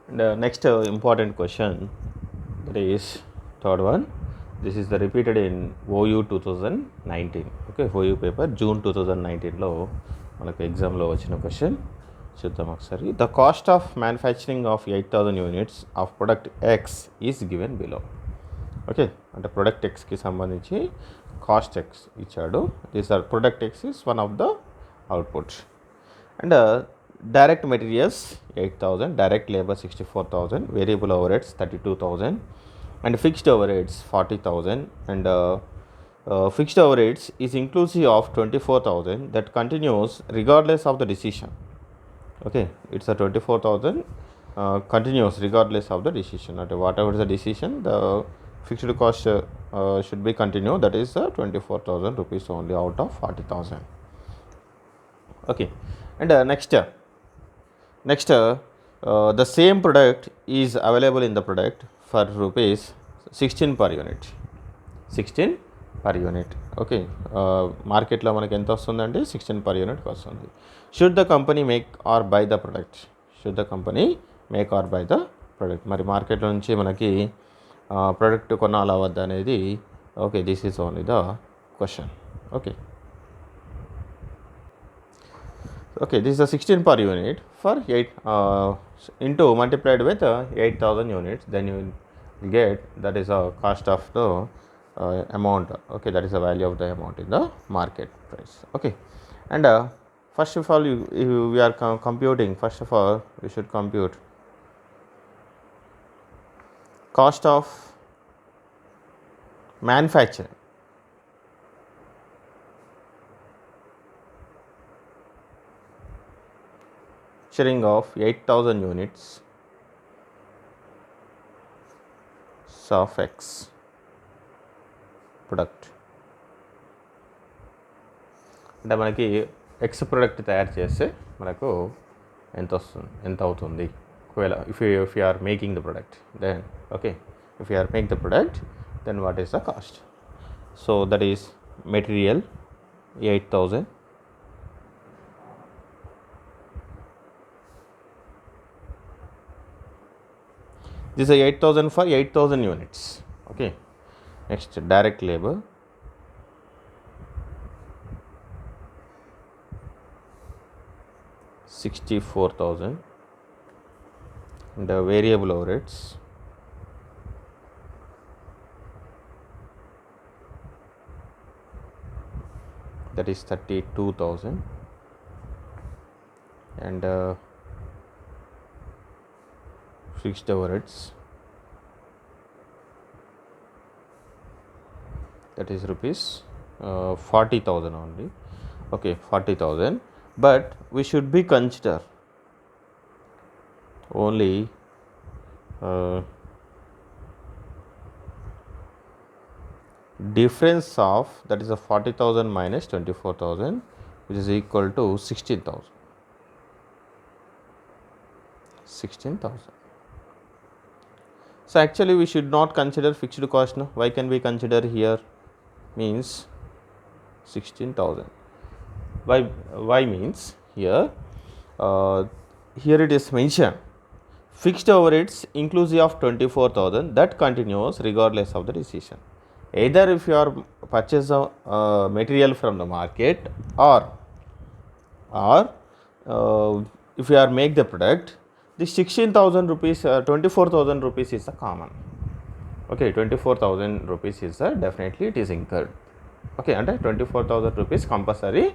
And next important question, that is third one. This is the repeated in OU 2019. Okay, OU paper June 2019 లో మనకు ఎగ్జామ్లో వచ్చిన question చూద్దాం ఒకసారి. The cost of manufacturing of 8,000 units of product X is given below. Okay, అంటే product ఎక్స్కి సంబంధించి cost X ఇచ్చాడు. This are product X is one of the output. And direct materials 8,000, direct labor 64,000, variable overheads 32,000, and fixed overheads 40,000. And fixed overheads is inclusive of 24,000 that continues regardless of the decision. Okay, it's a 24,000 continues regardless of the decision. Whatever is the decision, the fixed cost should be continue. That is 24,000 rupees only out of 40,000. Okay, and next the same product is available in the product for rupees 16 per unit. 16 per unit. Okay, మార్కెట్లో మనకి ఎంత వస్తుందండి? 16 per unit వస్తుంది. Should the company make or buy the product? Should the company make or buy the product? మరి మార్కెట్లో నుంచి మనకి product కొనాలా వద్దా అనేది. Okay, this is only the question. Okay, this is a 16 per unit for 8 into multiplied with 8,000 units, then you will get that is a cost of the amount. Okay, that is the value of the amount in the market price. Okay, and first of all we are computing. First of all, we should compute cost of manufacturing. Of 8,000 units of X product. అంటే మనకి X product తయారు చేస్తే మనకు ఎంత అవుతుంది ఒకవేళ if you are making the product, then okay, if you are make the product, then what is the cost? So that is material 8,000, this is 8,000 for 8,000 units. Okay, next direct labor 64,000, and variable overheads that is 32,000, and fixed overheads that is rupees 40,000 only. Okay, 40,000, but we should be consider only difference of, that is a 40,000 minus 24,000, which is equal to 16,000. 16,000. So actually we should not consider fixed cost. No, why can we consider here? Means 16,000. Why means here it is mentioned fixed overheads inclusive of 24,000 that continues regardless of the decision. Either if you are purchase material from the market, or if you are make the product, the 16,000 rupees, 24,000 rupees is a common. Okay, 24,000 rupees is definitely it is incurred. Okay, and 24,000 rupees compulsory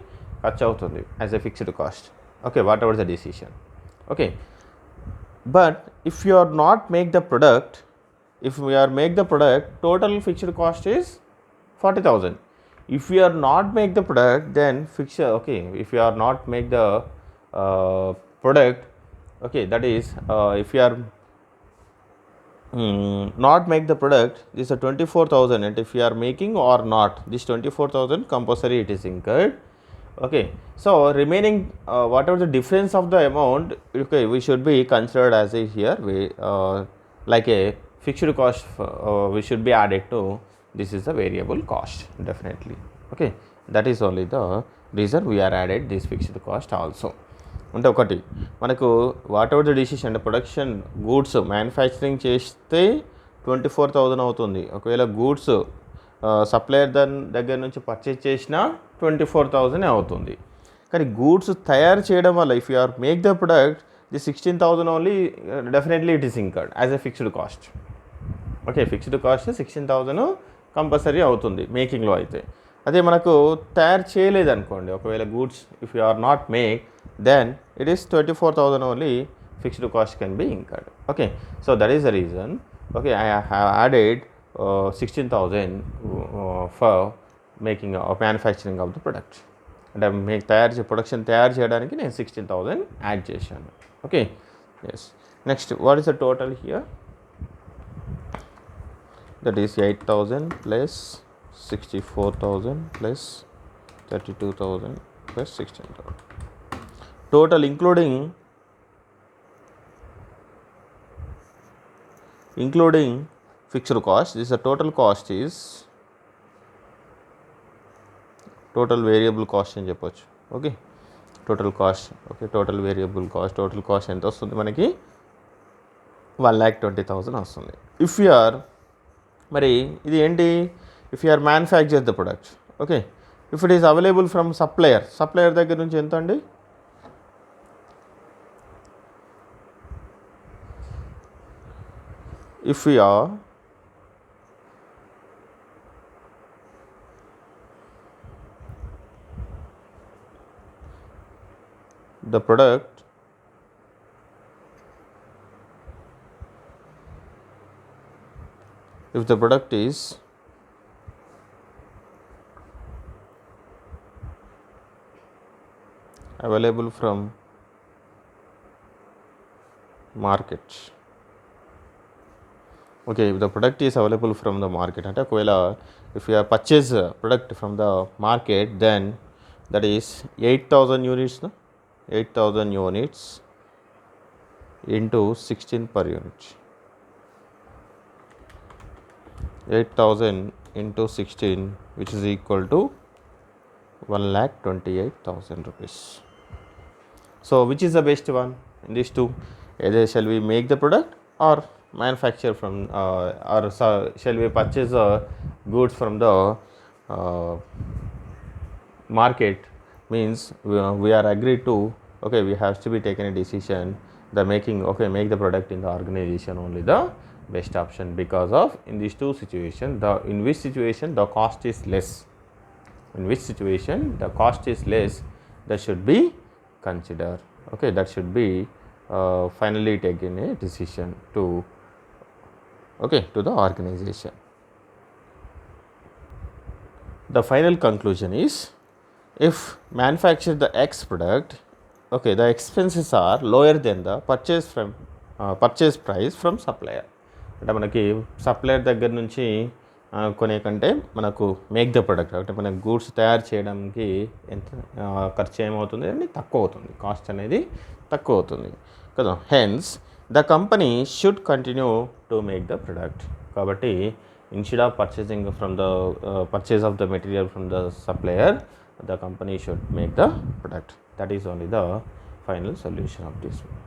ఖర్చు అవుతుంది as a fixed cost. Okay, whatever the decision. Okay, but if you are not make the product, if we are make the product, total fixed cost is 40,000. If we are not make the product, then fixed. Okay, if you are not make the product, okay, that is if you are not make the product, this is a 24,000, and if you are making or not, this 24,000 compulsory it is incurred. Okay, so remaining whatever the difference of the amount, okay, we should be considered as a here we like a fixed cost, we should be added to this is the variable cost definitely. Okay, that is only the reason we are added this fixed cost also. అంటే ఒకటి మనకు what ever the decision అంటే production goods manufacturing చేస్తే 24,000 అవుతుంది. ఒకవేళ goods supplier దగ్గర నుంచి purchase చేసినా 24,000 అవుతుంది. కానీ గూడ్స్ తయారు చేయడం వల్ల if you are make the product the 16,000 only definitely it is incurred as a fixed cost. Okay, fixed cost 16,000 compulsory అవుతుంది మేకింగ్లో అయితే. అదే మనకు తయారు చేయలేదనుకోండి, ఒకవేళ goods if you are not make then it is 24,000 only fixed cost can be incurred. Okay, so that is the reason. Okay, I have added 16,000 for making manufacturing of the product. అంటే production తయారు చేయడానికి నేను 16,000 add చేశాను. Okay, yes. Next, what is the total here? That is 8,000 plus 64,000 plus 32,000 plus 16,000. Total including fixed cost. This is the total cost is total variable cost అని చెప్పొచ్చు. Okay, total cost. Okay, total variable cost. Total cost ఎంత వస్తుంది మనకి? 1,20,000 వస్తుంది. If you are మరి ఇది ఏంటి? If you are manufacture the product. Okay, if it is available from supplier దగ్గర నుంచి ఎంత అండి? If we are the product if the product is available from market. Okay, if the product is available from the market అంటే ఒకవేళ if you have purchase product from the market then that is 8,000 units, no? 8,000 units into 16 per unit. 8,000 into 16 which is equal to 1,28,000 rupees. So which is the best one in these two? Either shall we make the product or manufacture from or shall we purchase goods from the market? Means we are agreed to, okay, we have to be taken a decision the making, okay, make the product in the organization only the best option because of in these two situations in which situation the cost is less. In which situation the cost is less, that should be considered. Okay, that should be finally taken a decision to the organization. The final conclusion is if manufacture the X product, okay, the expenses are lower than the purchase price from supplier. అంటే మనకి supplier దగ్గర నుంచి కొనే కంటే మనకు make the product అంటే మన goods తయారు చేయడానికి ఎంత ఖర్చు ఏమవుతుంది అని తక్కువ అవుతుంది, కాస్ట్ అనేది తక్కువ అవుతుంది కదా. Hence the company should continue to make the product. కాబట్టి instead of purchasing from the purchase of the material from the supplier, the company should make the product. That is only the final solution of this one.